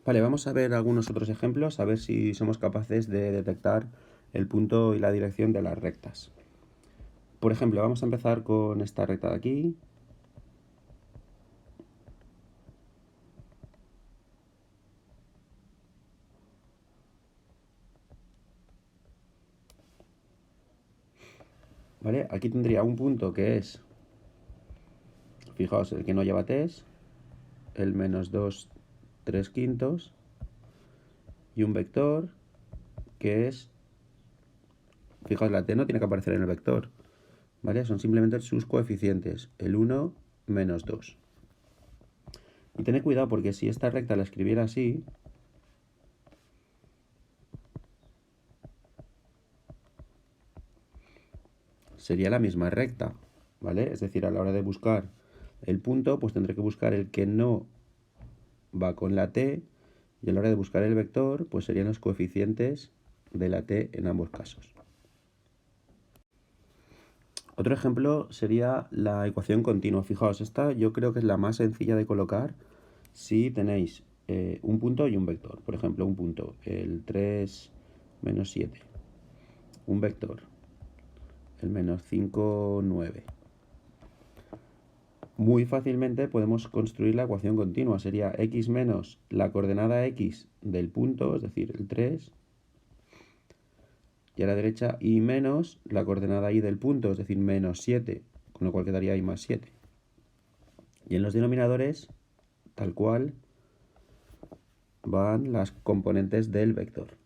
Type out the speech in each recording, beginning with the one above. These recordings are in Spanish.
Vale, vamos a ver algunos otros ejemplos, a ver si somos capaces de detectar el punto y la dirección de las rectas. Por ejemplo, vamos a empezar con esta recta de aquí. ¿Vale? Aquí tendría un punto que es, fijaos, el que no lleva t's, el menos 2, 3 quintos, y un vector que es, fijaos, la t no tiene que aparecer en el vector, ¿vale? Son simplemente sus coeficientes, el 1 menos 2. Y tened cuidado porque si esta recta la escribiera así, sería la misma recta, ¿vale? Es decir, a la hora de buscar el punto, pues tendré que buscar el que no va con la t, y a la hora de buscar el vector, pues serían los coeficientes de la t en ambos casos. Otro ejemplo sería la ecuación continua. Fijaos, esta yo creo que es la más sencilla de colocar si tenéis un punto y un vector. Por ejemplo, un punto, el 3 menos 7. Un vector, el menos 5, 9. Muy fácilmente podemos construir la ecuación continua. Sería x menos la coordenada x del punto, es decir, el 3, y a la derecha y menos la coordenada y del punto, es decir, menos 7, con lo cual quedaría y más 7. Y en los denominadores, tal cual, van las componentes del vector.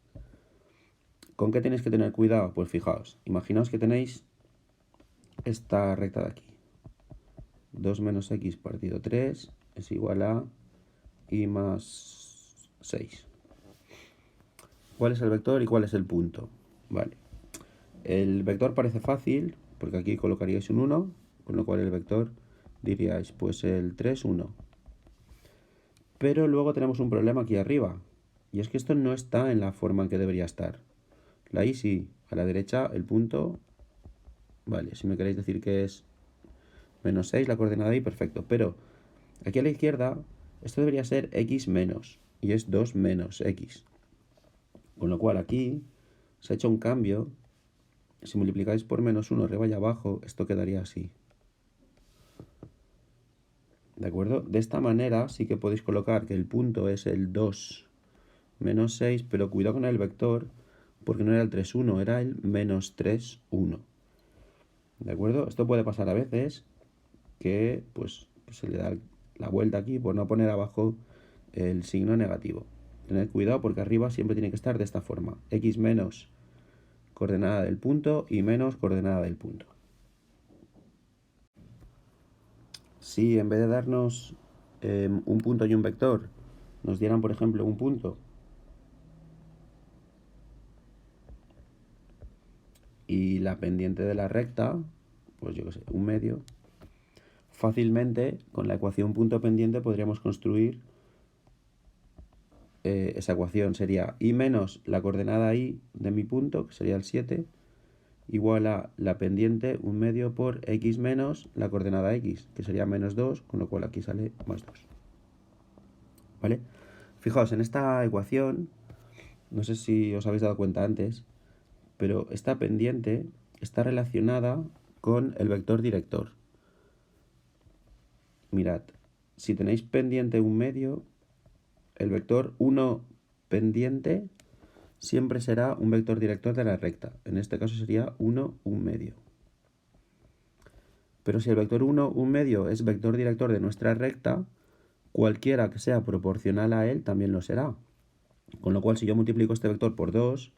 ¿Con qué tenéis que tener cuidado? Pues fijaos, imaginaos que tenéis esta recta de aquí. 2 menos x partido 3 es igual a y más 6. ¿Cuál es el vector y cuál es el punto? Vale. El vector parece fácil, porque aquí colocaríais un 1, con lo cual el vector diríais, pues el 3, 1. Pero luego tenemos un problema aquí arriba, y es que esto no está en la forma en que debería estar. La i sí, a la derecha el punto, vale, si me queréis decir que es menos 6 la coordenada i, perfecto. Pero aquí a la izquierda, esto debería ser x menos, y es 2 menos x. Con lo cual aquí se ha hecho un cambio. Si multiplicáis por menos 1 arriba y abajo, esto quedaría así. ¿De acuerdo? De esta manera sí que podéis colocar que el punto es el 2 menos 6, pero cuidado con el vector, porque no era el 3, 1, era el menos 3, 1. ¿De acuerdo? Esto puede pasar a veces que pues se le da la vuelta aquí por no poner abajo el signo negativo. Tened cuidado porque arriba siempre tiene que estar de esta forma. X menos coordenada del punto y menos coordenada del punto. Si en vez de darnos un punto y un vector, nos dieran, por ejemplo, un punto y la pendiente de la recta, pues yo qué sé, un medio, fácilmente con la ecuación punto pendiente podríamos construir esa ecuación. Sería y menos la coordenada y de mi punto, que sería el 7, igual a la pendiente un medio por x menos la coordenada x, que sería menos 2, con lo cual aquí sale más 2. ¿Vale? Fijaos, en esta ecuación, no sé si os habéis dado cuenta antes, pero esta pendiente está relacionada con el vector director. Mirad, si tenéis pendiente un medio, el vector 1 pendiente siempre será un vector director de la recta. En este caso sería 1, 1 medio. Pero si el vector 1, 1 medio es vector director de nuestra recta, cualquiera que sea proporcional a él también lo será. Con lo cual, si yo multiplico este vector por 2,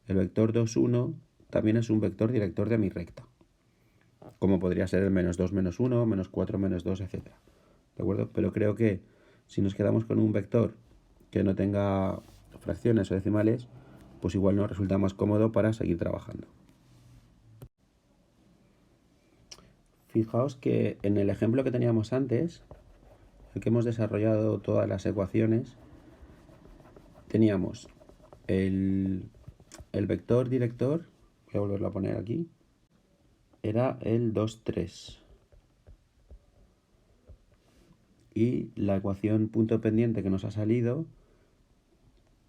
el vector 2, 1 también es un vector director de mi recta. Como podría ser el menos 2, menos 1, menos 4, menos 2, etc. ¿De acuerdo? Pero creo que si nos quedamos con un vector que no tenga fracciones o decimales, pues igual nos resulta más cómodo para seguir trabajando. Fijaos que en el ejemplo que teníamos antes, el que hemos desarrollado todas las ecuaciones, teníamos el vector director, voy a volverlo a poner aquí, era el 2, 3. Y la ecuación punto pendiente que nos ha salido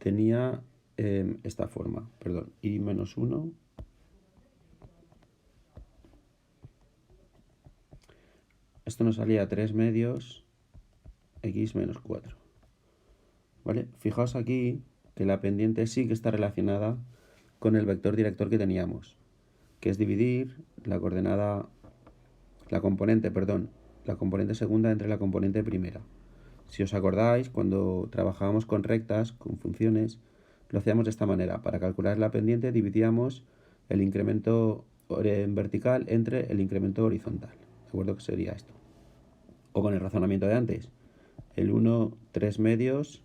tenía esta forma, perdón, y menos 1. Esto nos salía 3 medios x menos 4. ¿Vale? Fijaos aquí que la pendiente sí que está relacionada con el vector director que teníamos, que es dividir la componente segunda entre la componente primera. Si os acordáis, cuando trabajábamos con rectas, con funciones, lo hacíamos de esta manera. Para calcular la pendiente dividíamos el incremento vertical entre el incremento horizontal. ¿De acuerdo? Que sería esto. O con el razonamiento de antes. El 1, 3 medios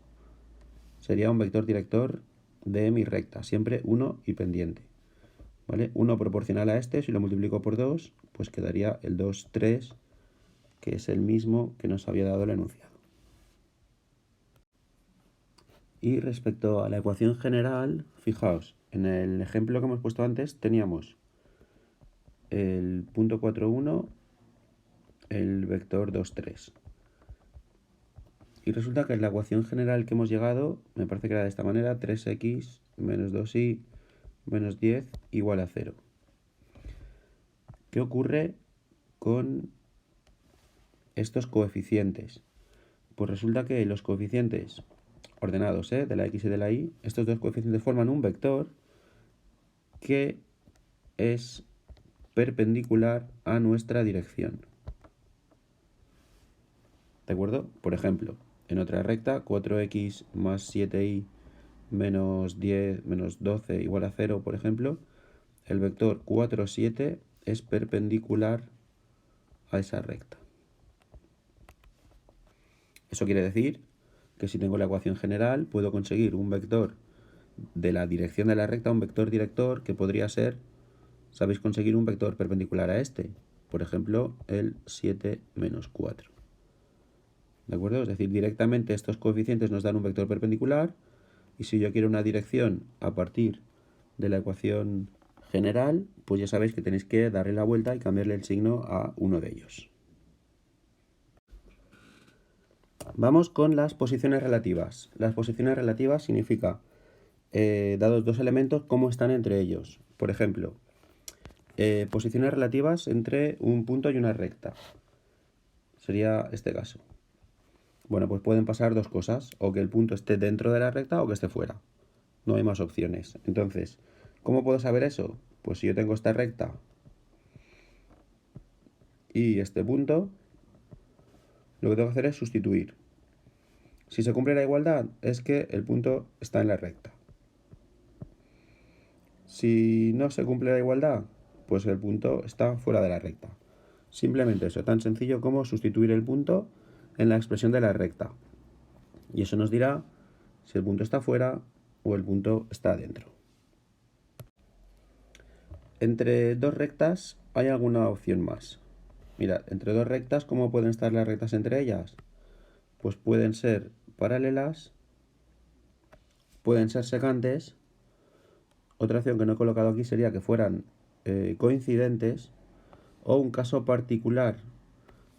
sería un vector director de mi recta. Siempre 1 y pendiente. ¿Vale? 1 proporcional a este, si lo multiplico por 2, pues quedaría el 2, 3, que es el mismo que nos había dado el enunciado. Y respecto a la ecuación general, fijaos, en el ejemplo que hemos puesto antes teníamos el punto 4, 1, el vector 2, 3. Y resulta que en la ecuación general que hemos llegado, me parece que era de esta manera, 3x menos 2y menos 10 igual a 0. ¿Qué ocurre con estos coeficientes? Pues resulta que los coeficientes ordenados de la x y de la y, estos dos coeficientes forman un vector que es perpendicular a nuestra dirección. ¿De acuerdo? Por ejemplo, en otra recta, 4x más 7y menos 10 menos 12 igual a 0, por ejemplo, el vector 4, 7 es perpendicular a esa recta. Eso quiere decir que si tengo la ecuación general, puedo conseguir un vector de la dirección de la recta, un vector director que podría ser, sabéis, conseguir un vector perpendicular a este. Por ejemplo, el 7 menos 4. ¿De acuerdo? Es decir, directamente estos coeficientes nos dan un vector perpendicular, y si yo quiero una dirección a partir de la ecuación general, pues ya sabéis que tenéis que darle la vuelta y cambiarle el signo a uno de ellos. Vamos con las posiciones relativas. Las posiciones relativas significa, dados dos elementos, cómo están entre ellos. Por ejemplo, posiciones relativas entre un punto y una recta. Sería este caso. Bueno, pues pueden pasar dos cosas, o que el punto esté dentro de la recta o que esté fuera. No hay más opciones. Entonces, ¿cómo puedo saber eso? Pues si yo tengo esta recta y este punto, lo que tengo que hacer es sustituir. Si se cumple la igualdad, es que el punto está en la recta. Si no se cumple la igualdad, pues el punto está fuera de la recta. Simplemente eso, tan sencillo como sustituir el punto en la expresión de la recta. Y eso nos dirá si el punto está fuera o el punto está dentro. Entre dos rectas hay alguna opción más. Mirad, entre dos rectas, ¿cómo pueden estar las rectas entre ellas? Pues pueden ser paralelas, pueden ser secantes. Otra opción que no he colocado aquí sería que fueran coincidentes, o un caso particular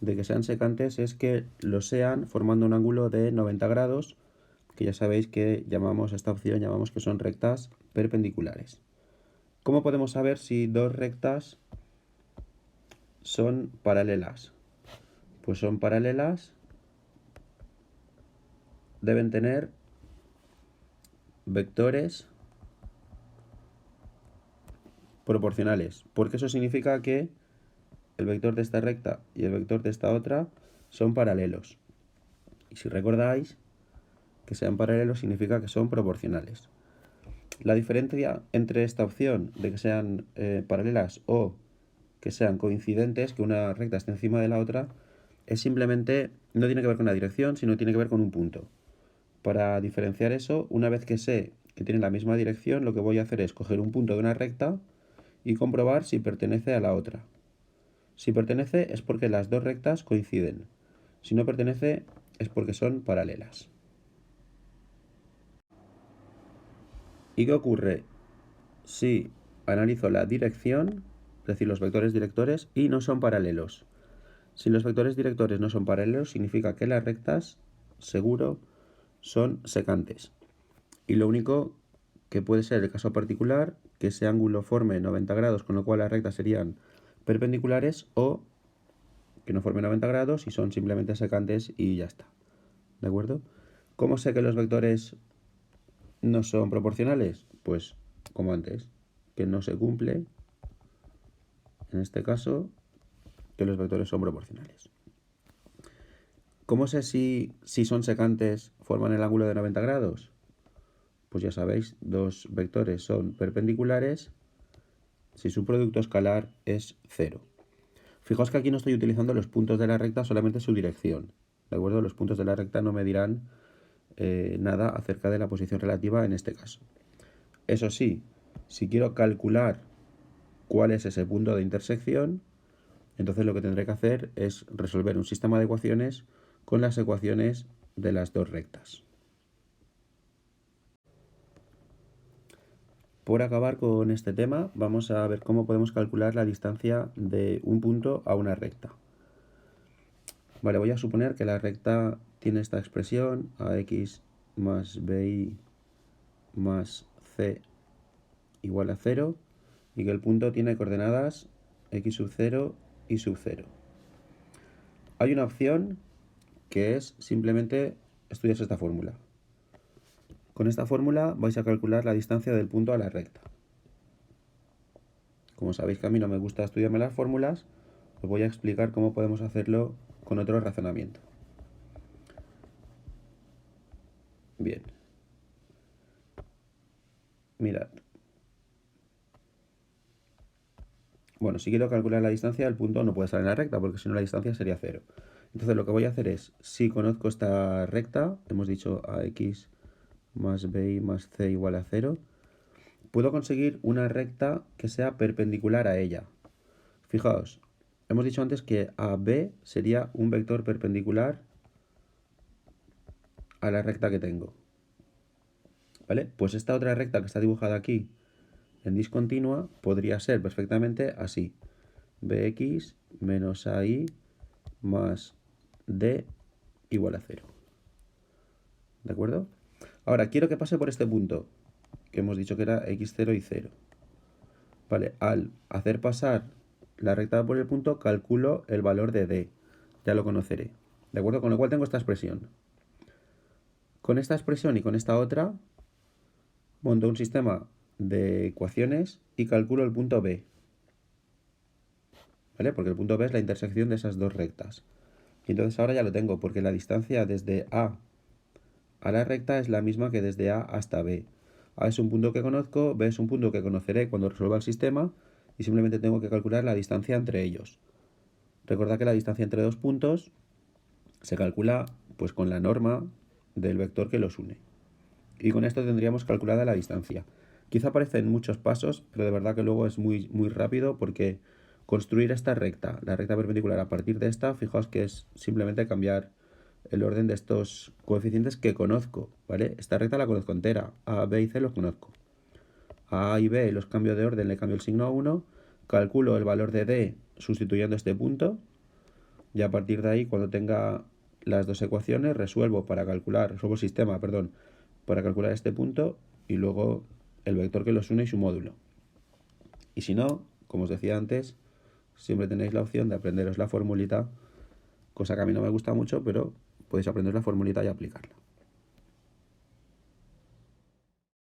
de que sean secantes es que lo sean formando un ángulo de 90 grados, que ya sabéis que llamamos esta opción, llamamos que son rectas perpendiculares. ¿Cómo podemos saber si dos rectas son paralelas? Pues son paralelas, deben tener vectores proporcionales, porque eso significa que el vector de esta recta y el vector de esta otra son paralelos. Y si recordáis, que sean paralelos significa que son proporcionales. La diferencia entre esta opción de que sean paralelas o que sean coincidentes, que una recta esté encima de la otra, es simplemente, no tiene que ver con la dirección, sino tiene que ver con un punto. Para diferenciar eso, una vez que sé que tienen la misma dirección, lo que voy a hacer es coger un punto de una recta y comprobar si pertenece a la otra. Si pertenece es porque las dos rectas coinciden. Si no pertenece es porque son paralelas. ¿Y qué ocurre si analizo la dirección, es decir, los vectores directores, y no son paralelos? Si los vectores directores no son paralelos, significa que las rectas, seguro, son secantes. y lo único que puede ser el caso particular, que ese ángulo forme 90 grados, con lo cual las rectas serían perpendiculares, o que no forme 90 grados y son simplemente secantes y ya está. ¿De acuerdo? ¿Cómo sé que los vectores no son proporcionales? Pues como antes, que no se cumple, en este caso, que los vectores son proporcionales. ¿Cómo sé si son secantes forman el ángulo de 90 grados? Pues ya sabéis, dos vectores son perpendiculares si su producto escalar es 0. Fijaos que aquí no estoy utilizando los puntos de la recta, solamente su dirección. ¿De acuerdo? Los puntos de la recta no me dirán nada acerca de la posición relativa en este caso. Eso sí, si quiero calcular cuál es ese punto de intersección, entonces lo que tendré que hacer es resolver un sistema de ecuaciones con las ecuaciones de las dos rectas. Por acabar con este tema, vamos a ver cómo podemos calcular la distancia de un punto a una recta. Vale, voy a suponer que la recta tiene esta expresión, ax más bi más c igual a 0, y que el punto tiene coordenadas x sub 0 y sub 0. Hay una opción que es simplemente estudiar esta fórmula. Con esta fórmula vais a calcular la distancia del punto a la recta. Como sabéis que a mí no me gusta estudiarme las fórmulas, os voy a explicar cómo podemos hacerlo con otro razonamiento. Bien. Mirad. Bueno, si quiero calcular la distancia, el punto no puede estar en la recta, porque si no la distancia sería 0. Entonces lo que voy a hacer es, si conozco esta recta, hemos dicho ax más bi más c igual a 0, puedo conseguir una recta que sea perpendicular a ella. Fijaos, hemos dicho antes que AB sería un vector perpendicular a la recta que tengo. ¿Vale? Pues esta otra recta que está dibujada aquí en discontinua podría ser perfectamente así. Bx menos AI más D igual a 0. ¿De acuerdo? Ahora, quiero que pase por este punto, que hemos dicho que era x0 y 0. Vale, al hacer pasar la recta por el punto, calculo el valor de D. Ya lo conoceré. ¿De acuerdo? Con lo cual tengo esta expresión. Con esta expresión y con esta otra, monto un sistema de ecuaciones y calculo el punto B. ¿Vale? Porque el punto B es la intersección de esas dos rectas. Y entonces ahora ya lo tengo, porque la distancia desde A a la recta es la misma que desde A hasta B. A es un punto que conozco, B es un punto que conoceré cuando resuelva el sistema y simplemente tengo que calcular la distancia entre ellos. Recordad que la distancia entre dos puntos se calcula pues con la norma del vector que los une. Y con esto tendríamos calculada la distancia. Quizá parecen muchos pasos, pero de verdad que luego es muy rápido, porque construir esta recta, la recta perpendicular a partir de esta, fijaos que es simplemente cambiar el orden de estos coeficientes que conozco, ¿vale? Esta recta la conozco entera, A, B y C los conozco. A y B los cambio de orden, le cambio el signo a 1, calculo el valor de D sustituyendo este punto, y a partir de ahí, cuando tenga las dos ecuaciones, resuelvo el sistema, perdón, para calcular este punto y luego el vector que los une y su módulo. Y si no, como os decía antes, siempre tenéis la opción de aprenderos la formulita, cosa que a mí no me gusta mucho, pero podéis aprender la formulita y aplicarla.